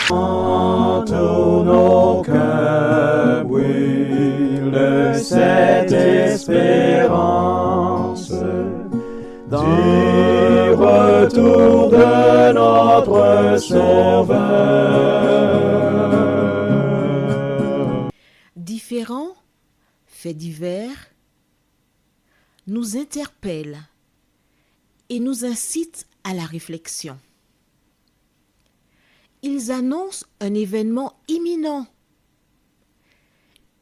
Tous nos cœurs brûlent de cette espérance du retour de notre Sauveur. Différents faits divers nous interpellent et nous incitent à la réflexion. Ils annoncent un événement imminent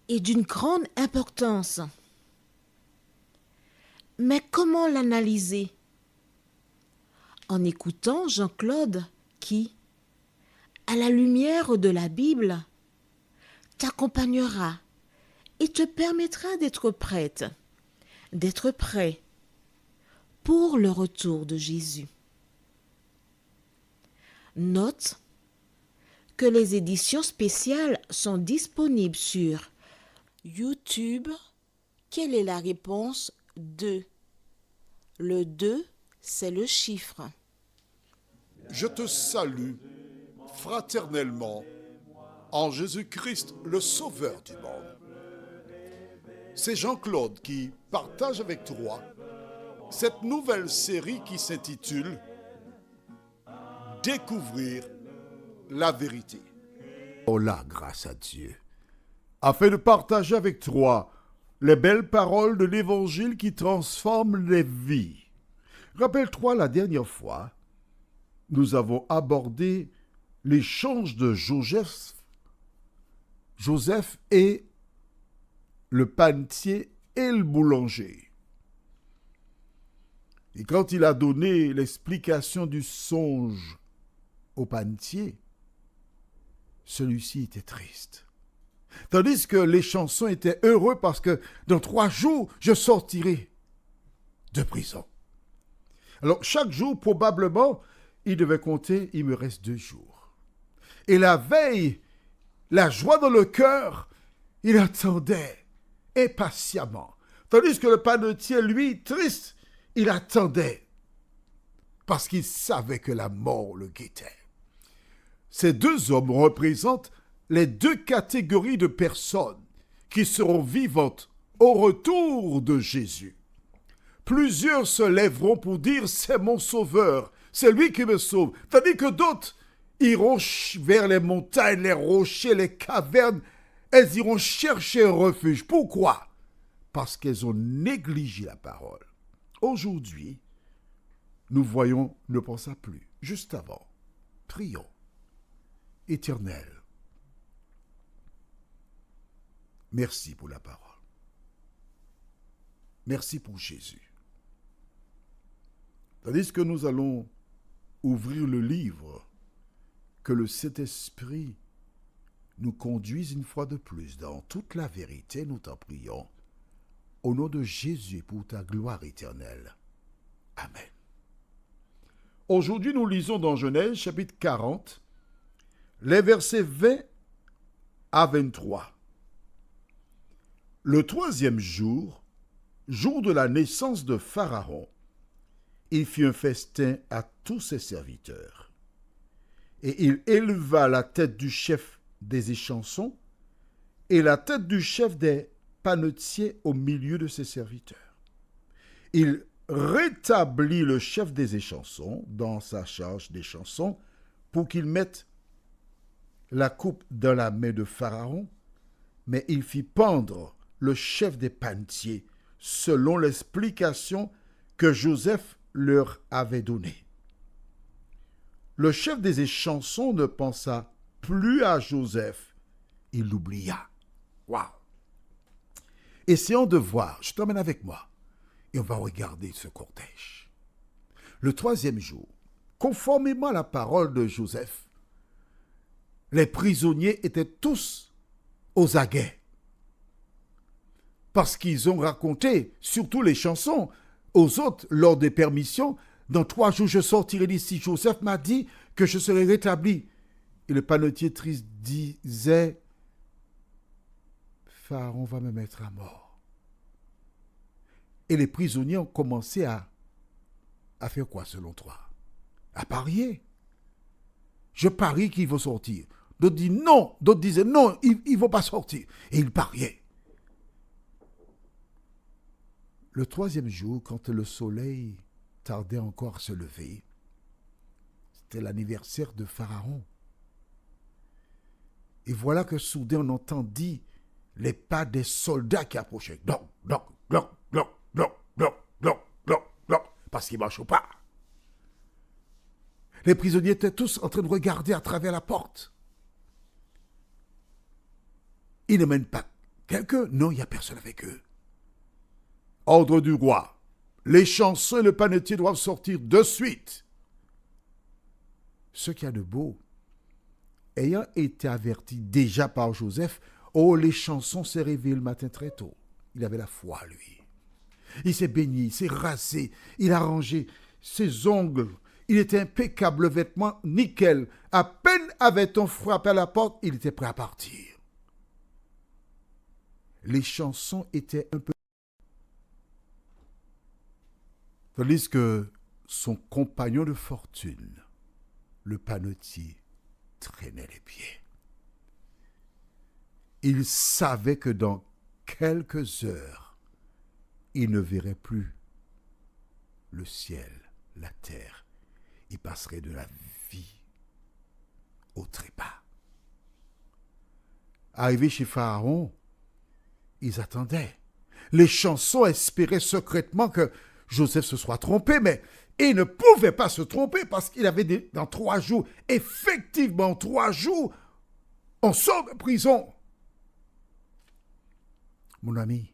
et d'une grande importance. Mais comment l'analyser? En écoutant Jean-Claude qui, à la lumière de la Bible, t'accompagnera et te permettra d'être prête, d'être prêt pour le retour de Jésus. Note que les éditions spéciales sont disponibles sur YouTube. Quelle est la réponse 2? Le 2, c'est le chiffre. Je te salue fraternellement en Jésus-Christ, le Sauveur du monde. C'est Jean-Claude qui partage avec toi cette nouvelle série qui s'intitule « Découvrir la vérité ». Oh là, grâce à Dieu, afin de partager avec toi les belles paroles de l'Évangile qui transforment les vies. Rappelle-toi, la dernière fois, nous avons abordé l'échange de Joseph et le panetier et le boulanger. Et quand il a donné l'explication du songe au panetier, celui-ci était triste. Tandis que les chansons étaient heureux parce que dans 3 jours, je sortirai de prison. Alors, chaque jour, probablement, il devait compter, il me reste 2 jours. Et la veille, la joie dans le cœur, il attendait impatiemment. Tandis que le panetier, lui, triste, il attendait parce qu'il savait que la mort le guettait. Ces 2 hommes représentent les 2 catégories de personnes qui seront vivantes au retour de Jésus. Plusieurs se lèveront pour dire « c'est mon sauveur, c'est lui qui me sauve », tandis que d'autres iront vers les montagnes, les rochers, les cavernes, elles iront chercher un refuge. Pourquoi? Parce qu'elles ont négligé la parole. Aujourd'hui, nous voyons ne pensa plus. Juste avant, prions. Éternel, merci pour la parole. Merci pour Jésus. Tandis que nous allons ouvrir le livre, que le Saint-Esprit nous conduise une fois de plus dans toute la vérité, nous t'en prions, au nom de Jésus pour ta gloire éternelle. Amen. Aujourd'hui, nous lisons dans Genèse, chapitre 40, les versets 20 à 23. Le 3e jour, jour de la naissance de Pharaon, il fit un festin à tous ses serviteurs. Et il éleva la tête du chef des échansons et la tête du chef des panetiers au milieu de ses serviteurs. Il rétablit le chef des échansons dans sa charge des chansons pour qu'il mette la coupe dans la main de Pharaon, mais il fit pendre le chef des panetiers selon l'explication que Joseph leur avait donnée. Le chef des échansons ne pensa plus à Joseph, il l'oublia. Waouh! Essayons de voir, je t'emmène avec moi, et on va regarder ce cortège. Le 3e jour, conformément à la parole de Joseph, les prisonniers étaient tous aux aguets. Parce qu'ils ont raconté, surtout les chansons, aux autres lors des permissions, dans 3 jours je sortirai d'ici. Joseph m'a dit que je serai rétabli. Et le panetier triste disait, Pharaon va me mettre à mort. Et les prisonniers ont commencé à faire quoi selon toi? À parier. Je parie qu'ils vont sortir. D'autres disaient non. D'autres disaient non, ils ne vont pas sortir. Et ils pariaient. Le troisième jour, quand le soleil tardait encore à se lever, c'était l'anniversaire de Pharaon. Et voilà que soudain on entendit les pas des soldats qui approchaient. Gloc, gloc, gloc, gloc, gloc, gloc, gloc, gloc, gloc, parce qu'ils ne marchaient pas. Les prisonniers étaient tous en train de regarder à travers la porte. Ils ne mènent pas quelqu'un. Non, il n'y a personne avec eux. Ordre du roi. Les chansons et le panetier doivent sortir de suite. Ce qu'il y a de beau, ayant été averti déjà par Joseph, les chansons s'est réveillé le matin très tôt. Il avait la foi, lui. Il s'est baigné, il s'est rasé, il a rangé ses ongles. Il était impeccable, le vêtement nickel. À peine avait-on frappé à la porte, il était prêt à partir. Les chansons étaient un peu... Tandis que son compagnon de fortune, le panetier, traînait les pieds. Il savait que dans quelques heures, il ne verrait plus le ciel, la terre. Il passerait de la vie au trépas. Arrivé chez Pharaon, ils attendaient. Les chansons espéraient secrètement que Joseph se soit trompé, mais il ne pouvait pas se tromper parce qu'il avait dans 3 jours, effectivement 3 jours, on sort de prison. Mon ami,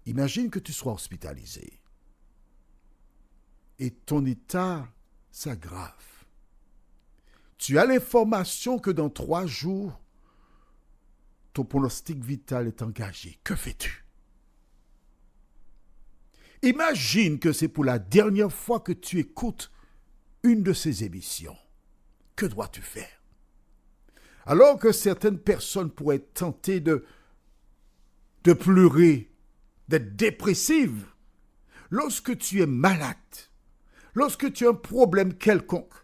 imagine que tu sois hospitalisé et ton état s'aggrave. Tu as l'information que dans 3 jours, ton pronostic vital est engagé. Que fais-tu? Imagine que c'est pour la dernière fois que tu écoutes une de ces émissions. Que dois-tu faire? Alors que certaines personnes pourraient être tentées de pleurer, d'être dépressives, lorsque tu es malade, lorsque tu as un problème quelconque,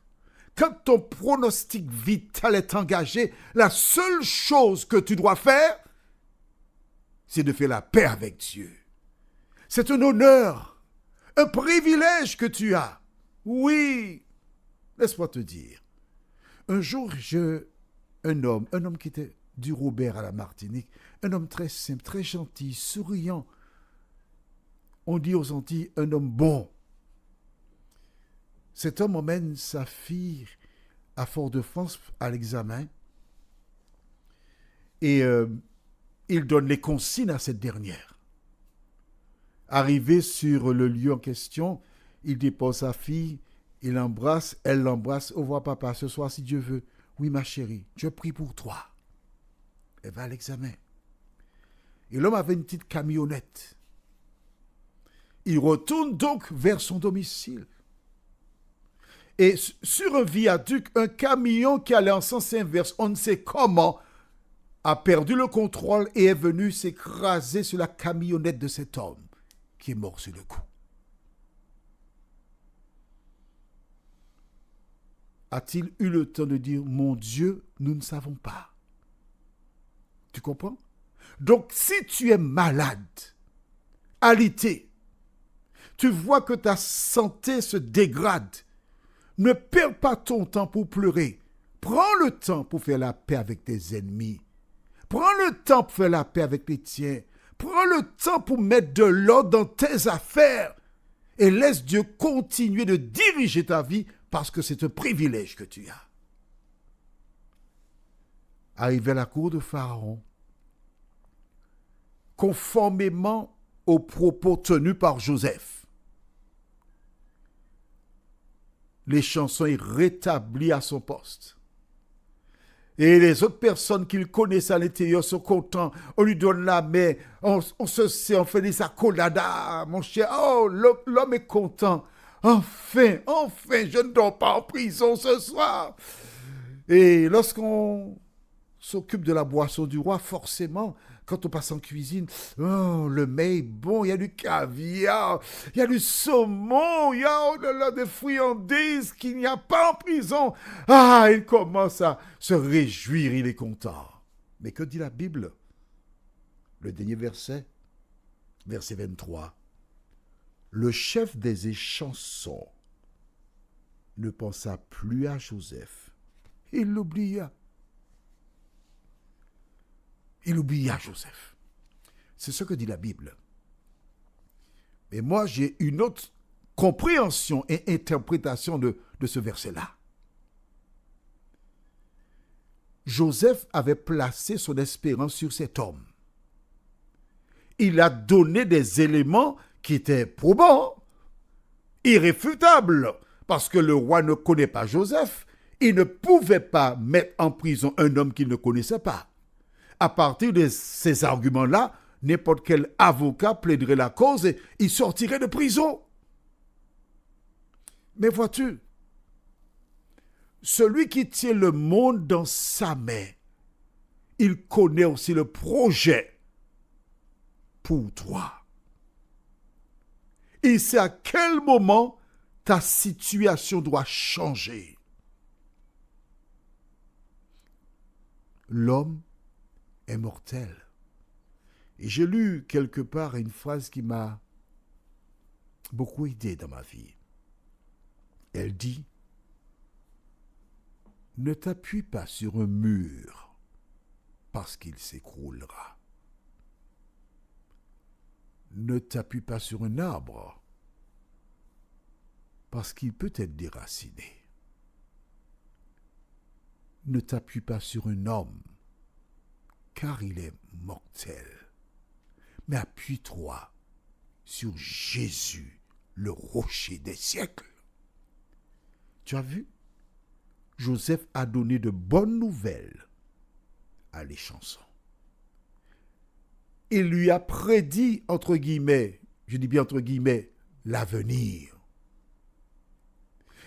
quand ton pronostic vital est engagé, la seule chose que tu dois faire, c'est de faire la paix avec Dieu. C'est un honneur, un privilège que tu as. Oui, laisse-moi te dire. Un jour, un homme qui était du Robert à la Martinique, un homme très simple, très gentil, souriant. On dit aux Antilles, un homme bon. Cet homme emmène sa fille à Fort-de-France à l'examen et il donne les consignes à cette dernière. Arrivé sur le lieu en question, il dépose sa fille, il l'embrasse, elle l'embrasse. Au revoir papa, ce soir si Dieu veut. Oui ma chérie, je prie pour toi. Elle va à l'examen. Et l'homme avait une petite camionnette. Il retourne donc vers son domicile. Et sur un viaduc, un camion qui allait en sens inverse, on ne sait comment, a perdu le contrôle et est venu s'écraser sur la camionnette de cet homme qui est mort sur le coup. A-t-il eu le temps de dire « Mon Dieu, nous ne savons pas ». Tu comprends? Donc, si tu es malade, alité, tu vois que ta santé se dégrade, ne perds pas ton temps pour pleurer. Prends le temps pour faire la paix avec tes ennemis. Prends le temps pour faire la paix avec les tiens. Prends le temps pour mettre de l'ordre dans tes affaires. Et laisse Dieu continuer de diriger ta vie parce que c'est un privilège que tu as. Arrivé à la cour de Pharaon, conformément aux propos tenus par Joseph, les chansons est rétabli à son poste. Et les autres personnes qu'il connaissait à l'intérieur sont contents. On lui donne la main, on se sait, on fait des accolades. Ah, mon cher, oh, l'homme est content. Enfin, je ne dors pas en prison ce soir. Et lorsqu'on s'occupe de la boisson du roi, forcément, quand on passe en cuisine, oh, le mets est bon, il y a du caviar, il y a du saumon, il y a oh là là, des friandises qu'il n'y a pas en prison. Ah, il commence à se réjouir, il est content. Mais que dit la Bible? Le dernier verset, verset 23. Le chef des échansons ne pensa plus à Joseph. Il l'oublia. Il oublia Joseph. C'est ce que dit la Bible. Mais moi, j'ai une autre compréhension et interprétation de ce verset-là. Joseph avait placé son espérance sur cet homme. Il a donné des éléments qui étaient probants, irréfutables, parce que le roi ne connaît pas Joseph. Il ne pouvait pas mettre en prison un homme qu'il ne connaissait pas. À partir de ces arguments-là, n'importe quel avocat plaiderait la cause et il sortirait de prison. Mais vois-tu, celui qui tient le monde dans sa main, il connaît aussi le projet pour toi. Il sait à quel moment ta situation doit changer. L'homme est mortel. Et j'ai lu quelque part une phrase qui m'a beaucoup aidé dans ma vie. Elle dit, « Ne t'appuie pas sur un mur parce qu'il s'écroulera. Ne t'appuie pas sur un arbre parce qu'il peut être déraciné. Ne t'appuie pas sur un homme car il est mortel. Mais appuie-toi sur Jésus, le rocher des siècles. » Tu as vu? Joseph a donné de bonnes nouvelles à l'échanson. Il lui a prédit, entre guillemets, je dis bien entre guillemets, l'avenir.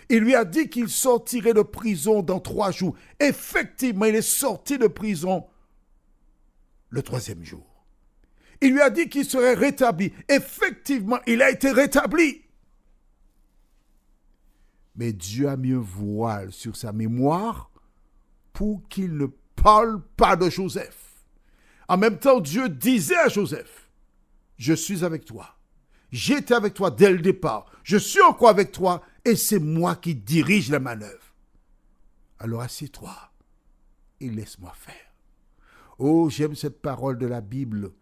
Il lui a dit qu'il sortirait de prison dans 3 jours. Effectivement, il est sorti de prison le 3e jour. Il lui a dit qu'il serait rétabli. Effectivement, il a été rétabli. Mais Dieu a mis un voile sur sa mémoire pour qu'il ne parle pas de Joseph. En même temps, Dieu disait à Joseph, « Je suis avec toi. J'étais avec toi dès le départ. Je suis encore avec toi et c'est moi qui dirige la manœuvre. Alors assieds-toi et laisse-moi faire. » Oh, j'aime cette parole de la Bible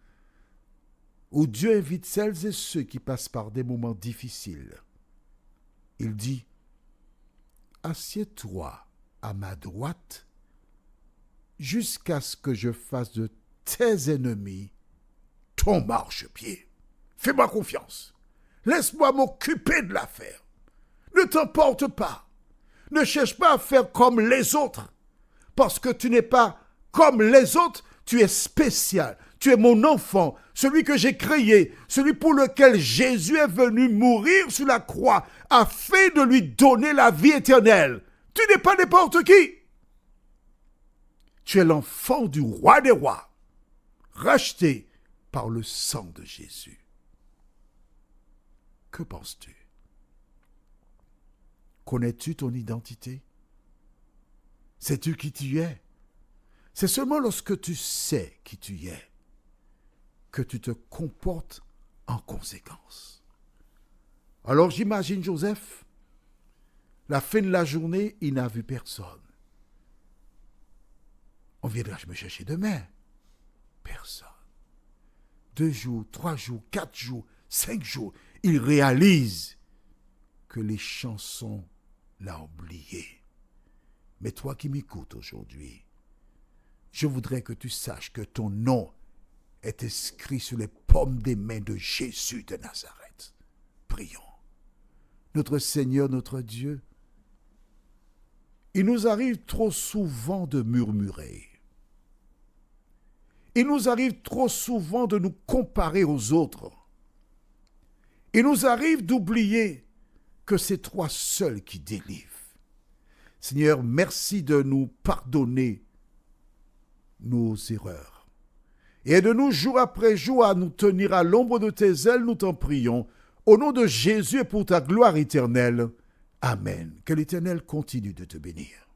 où Dieu invite celles et ceux qui passent par des moments difficiles. Il dit, « Assieds-toi à ma droite jusqu'à ce que je fasse de tes ennemis ton marchepied. Fais-moi confiance. Laisse-moi m'occuper de l'affaire. Ne t'emporte pas. Ne cherche pas à faire comme les autres. Parce que tu n'es pas comme les autres, tu es spécial. Tu es mon enfant, celui que j'ai créé, celui pour lequel Jésus est venu mourir sur la croix afin de lui donner la vie éternelle. Tu n'es pas n'importe qui. Tu es l'enfant du roi des rois, racheté par le sang de Jésus. Que penses-tu? Connais-tu ton identité? Sais-tu qui tu es? C'est seulement lorsque tu sais qui tu es que tu te comportes en conséquence. Alors j'imagine Joseph, la fin de la journée, il n'a vu personne. On viendra me chercher demain. Personne. 2 jours, 3 jours, 4 jours, 5 jours, il réalise que les chansons l'ont oublié. Mais toi qui m'écoutes aujourd'hui, je voudrais que tu saches que ton nom est inscrit sur les paumes des mains de Jésus de Nazareth. Prions. Notre Seigneur, notre Dieu, il nous arrive trop souvent de murmurer. Il nous arrive trop souvent de nous comparer aux autres. Il nous arrive d'oublier que c'est toi seul qui délivres. Seigneur, merci de nous pardonner nos erreurs. Et aide-nous jour après jour à nous tenir à l'ombre de tes ailes, nous t'en prions. Au nom de Jésus et pour ta gloire éternelle. Amen. Que l'Éternel continue de te bénir.